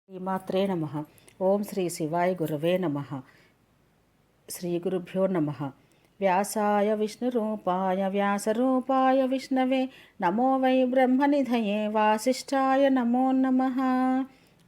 శ్రీమాత్రే నమ. ఓం శ్రీ శివాయ గురవే నమ. శ్రీ గురుభ్యో నమ. వ్యాసాయ విష్ణురూపాయ వ్యాసరూపాయ విష్ణవే నమో వై బ్రహ్మనిధయే వాసిష్ఠాయ నమో నమః.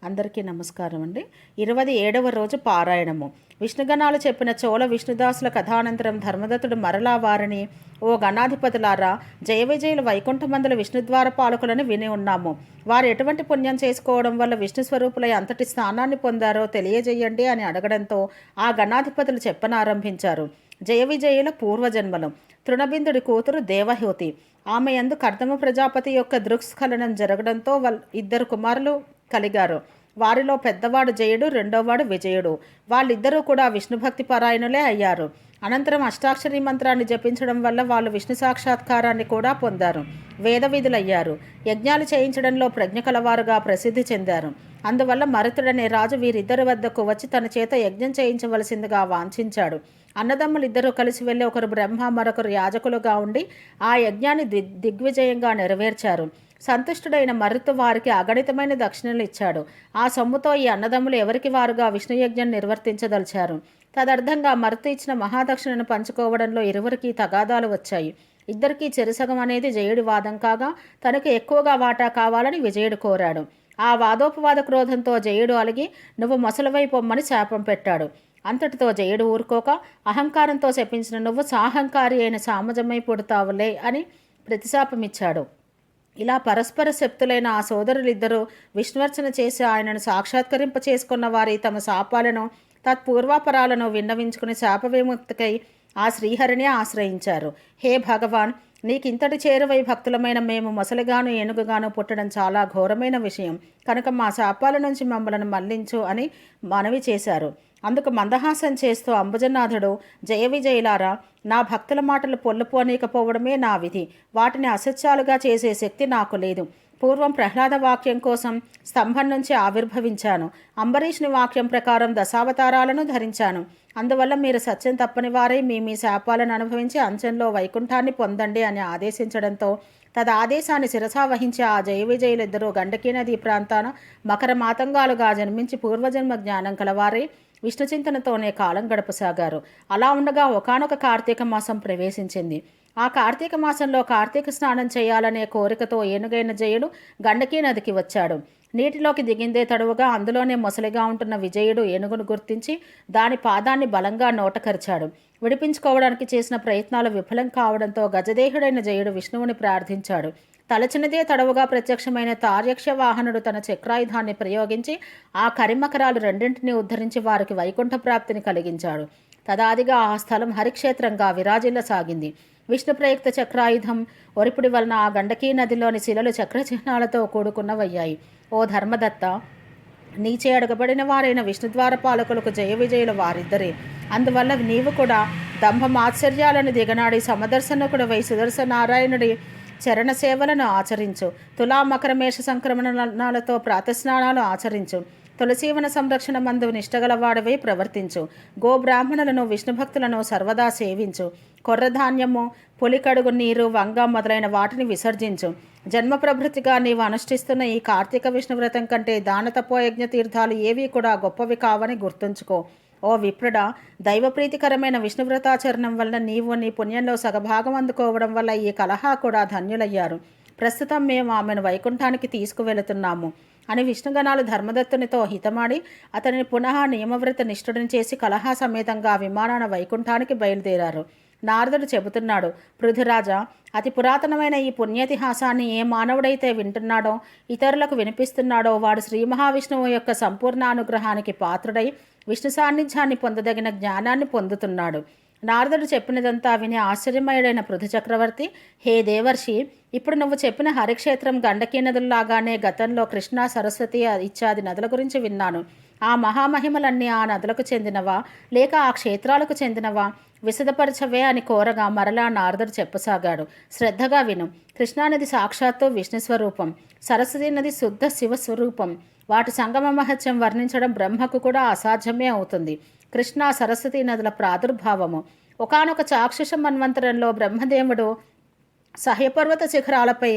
అందరికీ నమస్కారం అండి. 27వ రోజు పారాయణము. విష్ణుగణాలు చెప్పిన చోళ విష్ణుదాసుల కథానంతరం ధర్మదత్తుడు మరలా వారిని, ఓ గణాధిపతులారా, జయ విజయులు వైకుంఠమందుల విష్ణుద్వార పాలకులను విని ఉన్నాము. వారు ఎటువంటి పుణ్యం చేసుకోవడం వల్ల విష్ణు స్వరూపులై అంతటి స్థానాన్ని పొందారో తెలియజేయండి అని అడగడంతో ఆ గణాధిపతులు చెప్పనారంభించారు. జయ విజయుల పూర్వజన్మలు. తృణబిందుడి కూతురు దేవహూతి. ఆమె యందు కర్దమ ప్రజాపతి యొక్క దృక్స్ఖలనం జరగడంతో ఇద్దరు కుమారులు కలిగారు. వారిలో పెద్దవాడు జయుడు, రెండోవాడు విజయుడు. వాళ్ళిద్దరూ కూడా విష్ణుభక్తి పరాయణులే అయ్యారు. అనంతరం అష్టాక్షరి మంత్రాన్ని జపించడం వల్ల వాళ్ళు విష్ణు సాక్షాత్కారాన్ని కూడా పొందారు. వేద విధులయ్యారు. యజ్ఞాలు చేయించడంలో ప్రజ్ఞ కలవారుగా ప్రసిద్ధి చెందారు. అందువల్ల మరుతుడనే రాజు వీరిద్దరి వద్దకు వచ్చి తన చేత యజ్ఞం చేయించవలసిందిగా వాంఛించాడు. అన్నదమ్ములిద్దరూ కలిసి వెళ్ళి ఒకరు బ్రహ్మ, మరొకరు యాజకులుగా ఉండి ఆ యజ్ఞాన్ని దిగ్విజయంగా నెరవేర్చారు. సంతుష్టుడైన మరుతు వారికి అగణితమైన దక్షిణలు ఇచ్చాడు. ఆ సొమ్ముతో ఈ అన్నదమ్ములు ఎవరికి వారుగా విష్ణుయజ్ఞం నిర్వర్తించదలిచారు. తదర్థంగా మరుతు ఇచ్చిన మహాదక్షిణను పంచుకోవడంలో ఇరువురికి తగాదాలు వచ్చాయి. ఇద్దరికీ చెరుసగం అనేది జయుడి వాదం కాగా, తనకు ఎక్కువగా వాటా కావాలని విజయుడు కోరాడు. ఆ వాదోపవాద క్రోధంతో జయుడు అలిగి, నువ్వు మొసలువై పొమ్మని శాపం పెట్టాడు. అంతటితో జయుడు ఊరుకోక, అహంకారంతో శపించిన నువ్వు సాహంకారి అయిన సామజమై పుడతావులే అని ప్రతిశాపమిచ్చాడు. ఇలా పరస్పర శక్తులైన ఆ సోదరులిద్దరూ విష్ణువర్చన చేసి ఆయనను సాక్షాత్కరింప చేసుకున్న వారి తమ శాపాలను తత్పూర్వాపరాలను విన్నవించుకుని శాప విముక్తికై ఆ శ్రీహరిని ఆశ్రయించారు. హే భగవాన్, నీకింతటి చేరువై భక్తులమైన మేము మొసలిగాను ఏనుగుగాను పుట్టడం చాలా ఘోరమైన విషయం కనుక మా శాపాల నుంచి మమ్మలను మళ్లించు అని మనవి చేశారు. అందుకు మందహాసం చేస్తూ అంబుజనాథుడు, జయ విజయులారా, నా భక్తుల మాటలు పొల్లుపోనీకపోవడమే నా విధి. వాటిని అసత్యాలుగా చేసే శక్తి నాకు లేదు. పూర్వం ప్రహ్లాద వాక్యం కోసం స్తంభం నుంచి ఆవిర్భవించాను. అంబరీషుని వాక్యం ప్రకారం దశావతారాలను ధరించాను. అందువల్ల మీరు సత్యం తప్పని వారై మీ శాపాలను అనుభవించి అంచెంలో వైకుంఠాన్ని పొందండి అని ఆదేశించడంతో తదాదేశాన్ని శిరసా వహించి ఆ జయ విజయులిద్దరూ గండకీ నదీ ప్రాంతాన మకర మాతంగాలుగా జన్మించి పూర్వజన్మ జ్ఞానం కలవారై విష్ణు చింతనతోనే కాలం గడపసాగారు. అలా ఉండగా ఒకానొక కార్తీక మాసం ప్రవేశించింది. ఆ కార్తీక మాసంలో కార్తీక స్నానం చేయాలనే కోరికతో ఏనుగైన జయుడు గండకీ నదికి వచ్చాడు. నీటిలోకి దిగిందే తడువుగా అందులోనే మొసలిగా ఉంటున్న విజయుడు ఏనుగును గుర్తించి దాని పాదాన్ని బలంగా నోటకరిచాడు. విడిపించుకోవడానికి చేసిన ప్రయత్నాలు విఫలం కావడంతో గజదేహుడైన జయుడు విష్ణువుని ప్రార్థించాడు. తలచినదే తడవుగా ప్రత్యక్షమైన తార్యక్ష వాహనుడు తన చక్రాయుధాన్ని ప్రయోగించి ఆ కరిమకరాలు రెండింటినీ ఉద్ధరించి వారికి వైకుంఠ ప్రాప్తిని కలిగించాడు. తదాదిగా ఆ స్థలం హరిక్షేత్రంగా విరాజిల్లసాగింది. విష్ణు ప్రయుక్త చక్రాయుధం ఒరిపుడి వలన ఆ గండకీ నదిలోని శిలలు చక్రచిహ్నాలతో కూడుకున్నవయ్యాయి. ఓ ధర్మదత్త, నీచే అడగబడిన వారైన విష్ణుద్వార పాలకులకు జయ విజయులు వారిద్దరే. అందువల్ల నీవు కూడా దంభమాశ్చర్యాలను దిగనాడి సమదర్శనకుడు వై సుదర్శనారాయణుడి చరణ సేవలను ఆచరించు. తులా మకర మేష సంక్రమణాలతో ప్రాతస్నానాలు ఆచరించు. తులసీవన సంరక్షణ మందు నిష్టగలవాడవై ప్రవర్తించు. గోబ్రాహ్మణులను విష్ణుభక్తులను సర్వదా సేవించు. కొర్రధాన్యము, పులికడుగు నీరు, వంగ మొదలైన వాటిని విసర్జించు. జన్మ ప్రభృతిగా నీవు అనుష్ఠిస్తున్న ఈ కార్తీక విష్ణువ్రతం కంటే దాన తపోయజ్ఞ తీర్థాలు ఏవీ కూడా గొప్పవి కావని గుర్తుంచుకో. ఓ విప్రుడా, దైవప్రీతికరమైన విష్ణువ్రతాచరణం వల్ల నీవు నీ పుణ్యంలో సగభాగం అందుకోవడం వల్ల ఈ కలహా కూడా ధన్యులయ్యారు. ప్రస్తుతం మేము ఆమెను వైకుంఠానికి తీసుకువెళుతున్నాము అని విష్ణుగణాలు ధర్మదత్తునితో హితమాడి అతనిని పునః నియమవ్రత నిష్ఠుడిని చేసి కలహా సమేతంగా విమానాన వైకుంఠానికి బయలుదేరారు. నారదుడు చెబుతున్నాడు, పృథురాజా, అతి పురాతనమైన ఈ పుణ్యతిహాసాన్ని ఏ మానవుడైతే వింటున్నాడో, ఇతరులకు వినిపిస్తున్నాడో వాడు శ్రీ మహావిష్ణువు యొక్క సంపూర్ణ అనుగ్రహానికి పాత్రుడై విష్ణు సాన్నిధ్యాన్ని పొందదగిన జ్ఞానాన్ని పొందుతున్నాడు. నారదుడు చెప్పినదంతా విని ఆశ్చర్యమయుడైన పృథు చక్రవర్తి, హే దేవర్షి, ఇప్పుడు నువ్వు చెప్పిన హరిక్షేత్రం గండకీ నదుల్లాగానే గతంలో కృష్ణా, సరస్వతి ఇత్యాది నదుల గురించి విన్నాను. ఆ మహామహిమలన్నీ ఆ నదులకు చెందినవా లేక ఆ క్షేత్రాలకు చెందినవా? విశదపరచవే అని కోరగా మరలా నారదుడు చెప్పసాగాడు. శ్రద్ధగా విను. కృష్ణానది సాక్షాత్తు విష్ణుస్వరూపం, సరస్వతి నది శుద్ధ శివస్వరూపం. వాటి సంగమ మహత్యం వర్ణించడం బ్రహ్మకు కూడా అసాధ్యమే అవుతుంది. కృష్ణా, సరస్వతి నదుల ప్రాదుర్భావము. ఒకానొక చాక్షుష మన్వంతరంలో బ్రహ్మదేవుడు సహ్యపర్వత శిఖరాలపై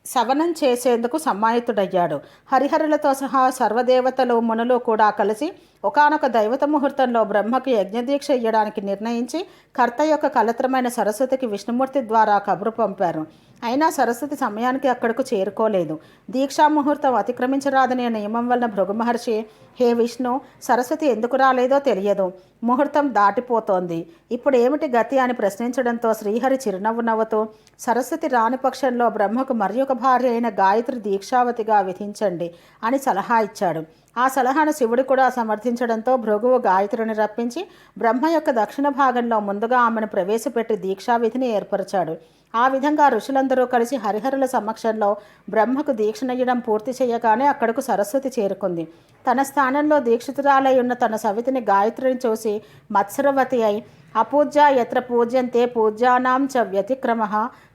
సవనం చేసేందుకు సమ్మానితుడయ్యాడు. హరిహరులతో సహా సర్వదేవతలు మునులు కూడా కలిసి ఒకానొక దైవత ముహూర్తంలో బ్రహ్మకు యజ్ఞదీక్ష ఇయ్యడానికి నిర్ణయించి కర్త యొక్క కలత్రమైన సరస్వతికి విష్ణుమూర్తి ద్వారా కబురు పంపారు. అయినా సరస్వతి సమయానికి అక్కడకు చేరుకోలేదు. దీక్షా ముహూర్తం అతిక్రమించరాదనే నియమం వలన భృగు మహర్షి, హే విష్ణు, సరస్వతి ఎందుకు రాలేదో తెలియదు, ముహూర్తం దాటిపోతోంది, ఇప్పుడు ఏమిటి గతి అని ప్రశ్నించడంతో శ్రీహరి చిరునవ్వు నవ్వుతూ, సరస్వతి రాని పక్షంలో బ్రహ్మకు మరి ఒక భార్య అయిన గాయత్రి దీక్షావతిగా విధించండి అని సలహా ఇచ్చాడు. ఆ సలహాను శివుడు కూడా సమర్థించడంతో భృగువు గాయత్రిని రప్పించి బ్రహ్మ యొక్క దక్షిణ భాగంలో ముందుగా ఆమెను ప్రవేశపెట్టి దీక్షావిధిని ఏర్పరిచాడు. ఆ విధంగా ఋషులందరూ కలిసి హరిహరుల సమక్షంలో బ్రహ్మకు దీక్షనయ్యడం పూర్తి చేయగానే అక్కడకు సరస్వతి చేరుకుంది. తన స్థానంలో దీక్షితురాలై ఉన్న తన సవితిని గాయత్రిని చూసి మత్సరవతి అయి, అపూజ్య యత్ర పూజ్యంతే పూజ్యానాం చ వ్యతిక్రమ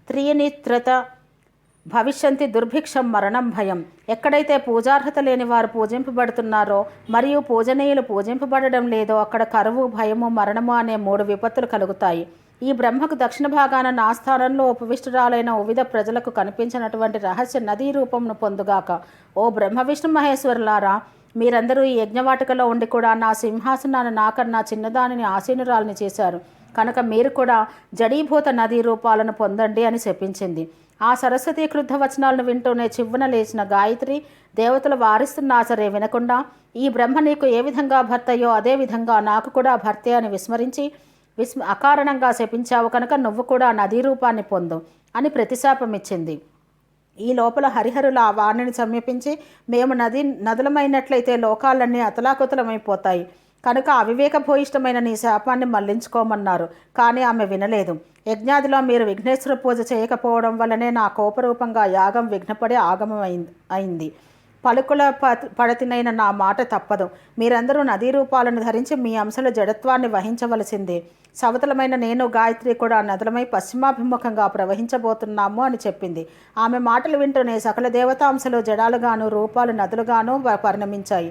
త్రీనిత్రత భవిష్యంతి దుర్భిక్షం మరణం భయం. ఎక్కడైతే పూజార్హత లేని వారు పూజింపబడుతున్నారో మరియు పూజనీయులు పూజింపబడడం లేదో అక్కడ కరువు, భయము, మరణము అనే 3 విపత్తులు కలుగుతాయి. ఈ బ్రహ్మకు దక్షిణ భాగాన నా స్థానంలో ఉపవిష్టురాలైన వివిధ ప్రజలకు కనిపించినటువంటి రహస్య నదీ రూపమును పొందుగాక. ఓ బ్రహ్మ విష్ణు మహేశ్వరులారా, మీరందరూ ఈ యజ్ఞవాటికలో ఉండి కూడా నా సింహాసనాన్ని నాకన్నా చిన్నదానిని ఆసీనురాలని చేశారు కనుక మీరు కూడా జడీభూత నదీ రూపాలను పొందండి అని శపించింది. ఆ సరస్వతీ క్రుద్ధ వచనాలను వింటూనే చివ్వున లేచిన గాయత్రి దేవతలు వారిస్తున్నా సరే వినకుండా, ఈ బ్రహ్మ నీకు ఏ విధంగా భర్తయో అదే విధంగా నాకు కూడా భర్తే అని విస్మరించి, అకారణంగా శపించావు కనుక నువ్వు కూడా నదీ రూపాన్ని పొందు అని ప్రతిశాపమిచ్చింది. ఈ లోపల హరిహరులు ఆ వాణిని సమీపించి, మేము నదులమైనట్లయితే లోకాలన్నీ అతలాకుతలమైపోతాయి కనుక అవివేకభూయిష్టమైన నీ శాపాన్ని మళ్లించుకోమన్నారు. కానీ ఆమె వినలేదు. యజ్ఞాదిలో మీరు విఘ్నేశ్వర పూజ చేయకపోవడం వల్లనే నా కోపరూపంగా యాగం విఘ్నపడి ఆగమం అయింది. పలుకుల పడతినైన నా మాట తప్పదు. మీరందరూ నదీ రూపాలను ధరించి మీ అంశల జడత్వాన్ని వహించవలసిందే. సవతలమైన నేను గాయత్రి కూడా నదులమై పశ్చిమాభిముఖంగా ప్రవహించబోతున్నాము అని చెప్పింది. ఆమె మాటలు వింటూనే సకల దేవతాంశలు జడాలుగాను రూపాలు నదులుగాను పరిణమించాయి.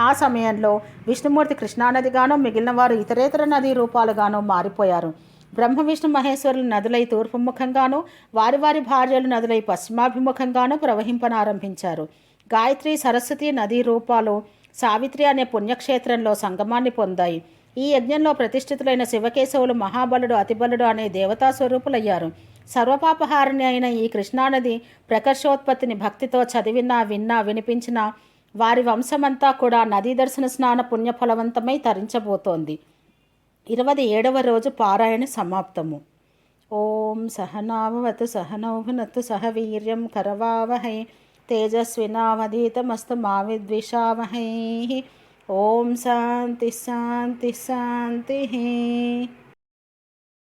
ఆ సమయంలో విష్ణుమూర్తి కృష్ణానదిగాను, మిగిలిన వారు ఇతరేతర నదీ రూపాలుగాను మారిపోయారు. బ్రహ్మ విష్ణు మహేశ్వరులు నదులై తూర్పుముఖంగాను, వారి వారి భార్యలు నదులై పశ్చిమాభిముఖంగాను ప్రవహింపనారంభించారు. గాయత్రి, సరస్వతి నదీ రూపాలు సావిత్రి అనే పుణ్యక్షేత్రంలో సంగమాన్ని పొందాయి. ఈ యజ్ఞంలో ప్రతిష్ఠితులైన శివకేశవులు మహాబలుడు, అతిబలుడు అనే దేవతా స్వరూపులయ్యారు. సర్వపాపహారిణి అయిన ఈ కృష్ణానది ప్రకర్షోత్పత్తిని భక్తితో చదివినా, విన్నా, వినిపించినా వారి వంశమంతా కూడా నదీ దర్శన స్నాన పుణ్యఫలవంతమై తరించబోతోంది. 27వ రోజు పారాయణ సమాప్తము. ఓం సహనావతు సహనౌ భునత్తు సహ వీర్యం కరవావహై తేజస్వినావధీతమస్తు మా విద్విషావహై. ఓం శాంతి శాంతి శాంతి.